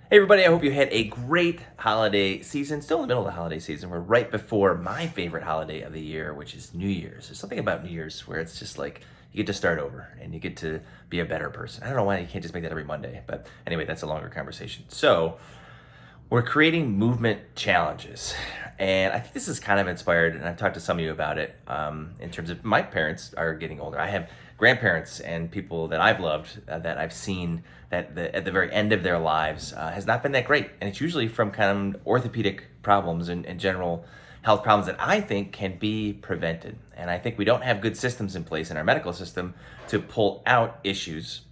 Hey everybody, I hope you had a great holiday season. Still in the middle of the holiday season. We're right before my favorite holiday of the year, which is New Year's. There's something about New Year's where it's just like you get to start over and you get to be a better person. I don't know why you can't just make that every Monday, but anyway, that's a longer conversation. So, we're creating movement challenges. And I think this is kind of inspired, and I've talked to some of you about it in terms of my parents are getting older. I have grandparents and people that I've loved that I've seen that at the very end of their lives has not been that great. And it's usually from kind of orthopedic problems and general health problems that I think can be prevented. And I think we don't have good systems in place in our medical system to pull out issues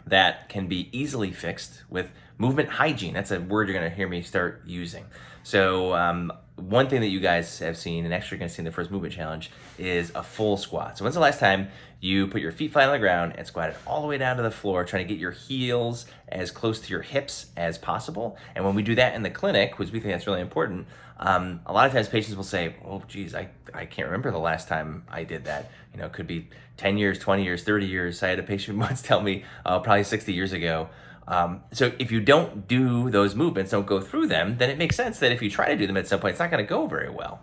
that can be easily fixed with movement hygiene. That's a word you're going to hear me start using. So one thing that you guys have seen, and actually you're going to see in the first movement challenge, is a full squat. So when's the last time you put your feet flat on the ground and squatted all the way down to the floor, trying to get your heels as close to your hips as possible? And when we do that in the clinic, which we think that's really important, a lot of times patients will say, oh, geez, I can't remember the last time I did that. You know, it could be 10 years, 20 years, 30 years. I had a patient once tell me probably 60 years ago. So if you don't do those movements, don't go through them, then it makes sense that if you try to do them at some point, it's not going to go very well.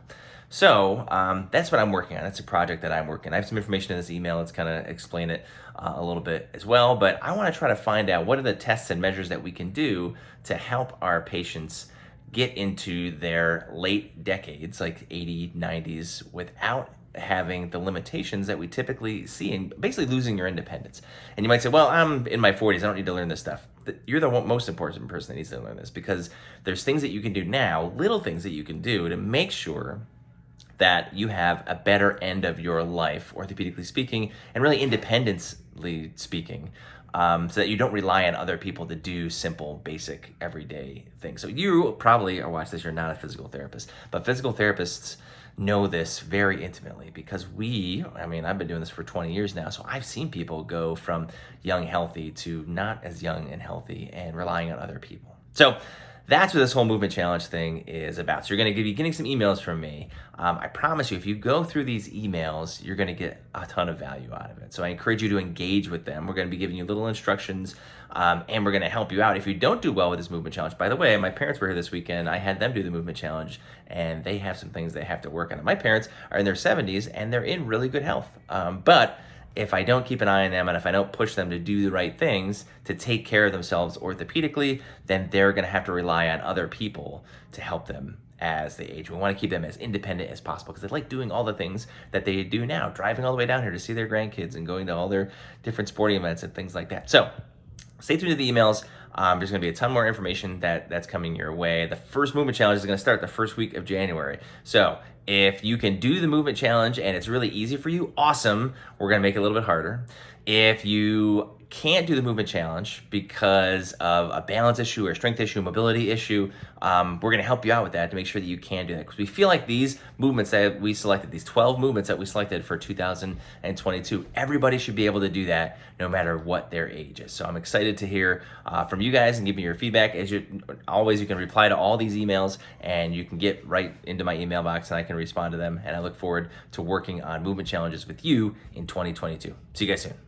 So that's what I'm working on. That's a project that I'm working on. I have some information in this email that's kind of explain it a little bit as well. But I want to try to find out what are the tests and measures that we can do to help our patients get into their late decades, like 80s, 90s, without having the limitations that we typically see and basically losing your independence. And you might say, well, I'm in my 40s, I don't need to learn this stuff. You're the most important person that needs to learn this, because there's things that you can do now, little things that you can do to make sure that you have a better end of your life, orthopedically speaking, and really independently speaking, so that you don't rely on other people to do simple, basic, everyday things. So you probably are watching this, you're not a physical therapist, but physical therapists know this very intimately, because I've been doing this for 20 years now, so I've seen people go from young, healthy to not as young and healthy and relying on other people. So that's what this whole movement challenge thing is about. So you're going to be getting some emails from me. I promise you, if you go through these emails, you're going to get a ton of value out of it. So I encourage you to engage with them. We're going to be giving you little instructions, and we're going to help you out. If you don't do well with this movement challenge, by the way, my parents were here this weekend. I had them do the movement challenge, and they have some things they have to work on. My parents are in their 70s, and they're in really good health. But if I don't keep an eye on them and if I don't push them to do the right things to take care of themselves orthopedically, then they're going to have to rely on other people to help them as they age. We want to keep them as independent as possible, because they like doing all the things that they do now, driving all the way down here to see their grandkids and going to all their different sporting events and things like that. So stay tuned to the emails. There's going to be a ton more information that's coming your way. The first movement challenge is going to start the first week of January. So if you can do the movement challenge and it's really easy for you, awesome. We're going to make it a little bit harder. If you can't do the movement challenge because of a balance issue or strength issue, mobility issue, we're going to help you out with that to make sure that you can do that. Because we feel like these movements that we selected, these 12 movements that we selected for 2022, everybody should be able to do that no matter what their age is. So I'm excited to hear from you guys and give me your feedback. As you can reply to all these emails and you can get right into my email box and I can respond to them. And I look forward to working on movement challenges with you in 2022. See you guys soon.